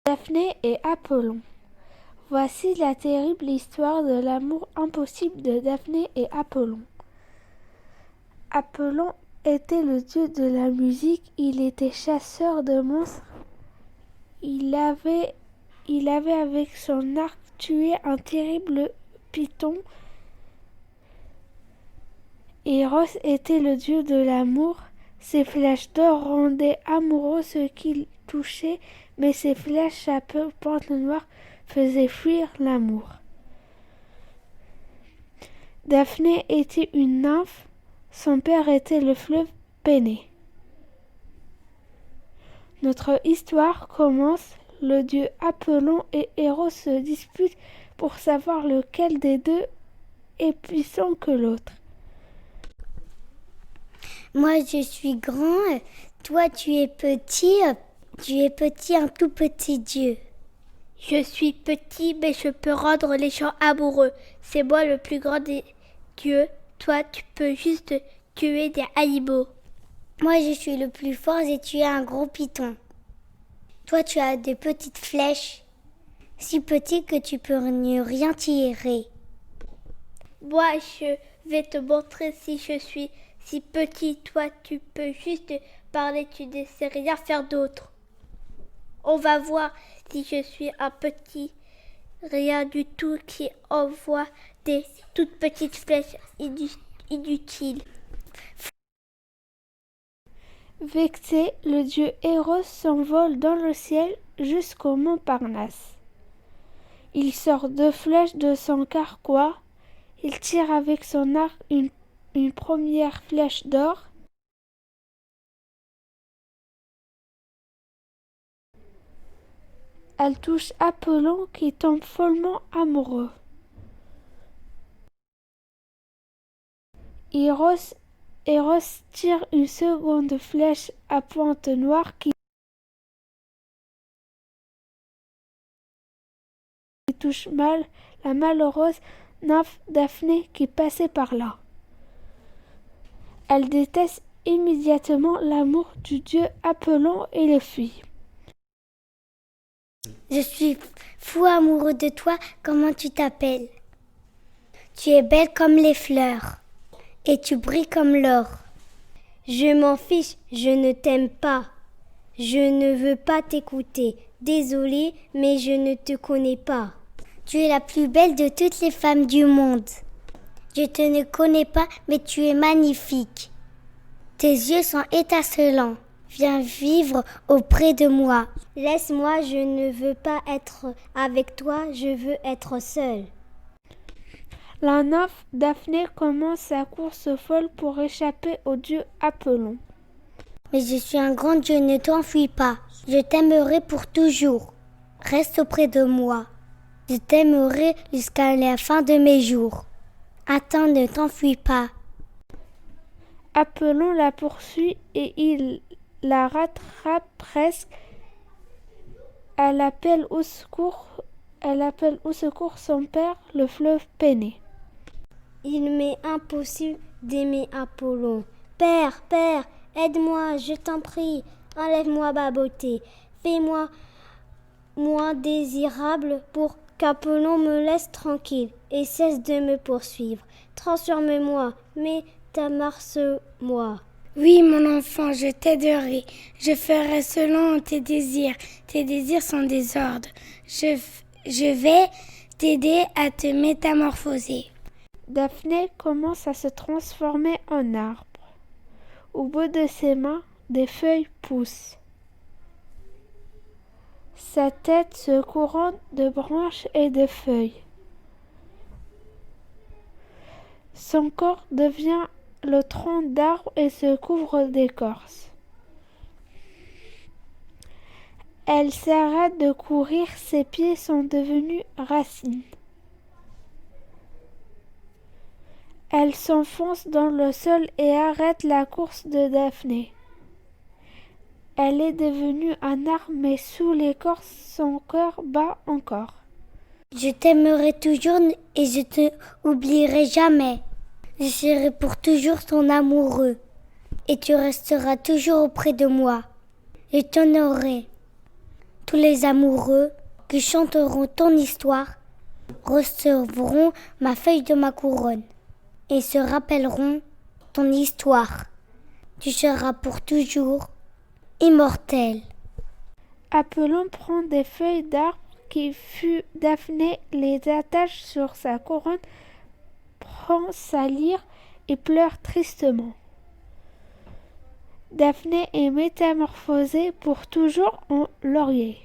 Daphné et Apollon. Voici la terrible histoire de l'amour impossible de Daphné et Apollon. Apollon était le dieu de la musique, il était chasseur de monstres. Il avait avec son arc tué un terrible python. Eros était le dieu de l'amour. Ses flèches d'or rendaient amoureux ceux qu'il touchait, mais ses flèches à pointe noire faisaient fuir l'amour. Daphné était une nymphe, son père était le fleuve Pénée. Notre histoire commence, le dieu Apollon et Eros se disputent pour savoir lequel des deux est puissant que l'autre. Moi je suis grand, toi tu es petit, un tout petit dieu. Je suis petit, mais je peux rendre les gens amoureux. C'est moi le plus grand des dieux. Toi, tu peux juste tuer des animaux. Moi je suis le plus fort et tu es un gros python. Toi tu as des petites flèches, si petites que tu peux ne rien tirer. Moi, je vais te montrer si je suis si petit. Toi, tu peux juste parler, tu ne sais rien faire d'autre. On va voir si je suis un petit rien du tout qui envoie des toutes petites flèches inutiles. Vexé, le dieu Eros s'envole dans le ciel jusqu'au mont Parnasse. Il sort 2 flèches de son carquois. Il tire avec son arc une première flèche d'or. Elle touche Apollon qui tombe follement amoureux. Eros tire une seconde flèche à pointe noire qui touche mal la malheureuse nymphe Daphné qui passait par là. Elle déteste immédiatement l'amour du dieu Apollon et les fuit. Je suis fou amoureux de toi, comment tu t'appelles? Tu es belle comme les fleurs, et tu brilles comme l'or. Je m'en fiche, je ne t'aime pas. Je ne veux pas t'écouter. Désolée, mais je ne te connais pas. Tu es la plus belle de toutes les femmes du monde. Je te ne connais pas, mais tu es magnifique. Tes yeux sont étincelants. Viens vivre auprès de moi. Laisse-moi, je ne veux pas être avec toi, je veux être seule. La nymphe Daphné commence sa course folle pour échapper au dieu Apollon. Mais je suis un grand dieu, ne t'enfuis pas. Je t'aimerai pour toujours. Reste auprès de moi. Je t'aimerai jusqu'à la fin de mes jours. Attends, ne t'enfuis pas. Apollon la poursuit et il la rattrape presque. Elle appelle au secours son père, le fleuve Pénée. Il m'est impossible d'aimer Apollon. Père, aide-moi, je t'en prie. Enlève-moi ma beauté. Fais-moi moins désirable pour qu'Apollon me laisse tranquille et cesse de me poursuivre. Transforme-moi, métamorphose-moi. Oui, mon enfant, je t'aiderai. Je ferai selon tes désirs. Tes désirs sont des ordres. Je vais t'aider à te métamorphoser. Daphné commence à se transformer en arbre. Au bout de ses mains, des feuilles poussent. Sa tête se couronne de branches et de feuilles. Son corps devient le tronc d'arbre et se couvre d'écorce. Elle s'arrête de courir, ses pieds sont devenus racines. Elle s'enfonce dans le sol et arrête la course de Daphné. Elle est devenue un arbre, mais sous l'écorce, son cœur bat encore. Je t'aimerai toujours et je te oublierai jamais. Je serai pour toujours ton amoureux et tu resteras toujours auprès de moi. Je t'honorerai. Tous les amoureux qui chanteront ton histoire recevront ma feuille de ma couronne et se rappelleront ton histoire. Tu seras pour toujours immortel. Apollon prend des feuilles d'arbre qui fut Daphné, les attache sur sa couronne, prend sa lyre et pleure tristement. Daphné est métamorphosée pour toujours en laurier.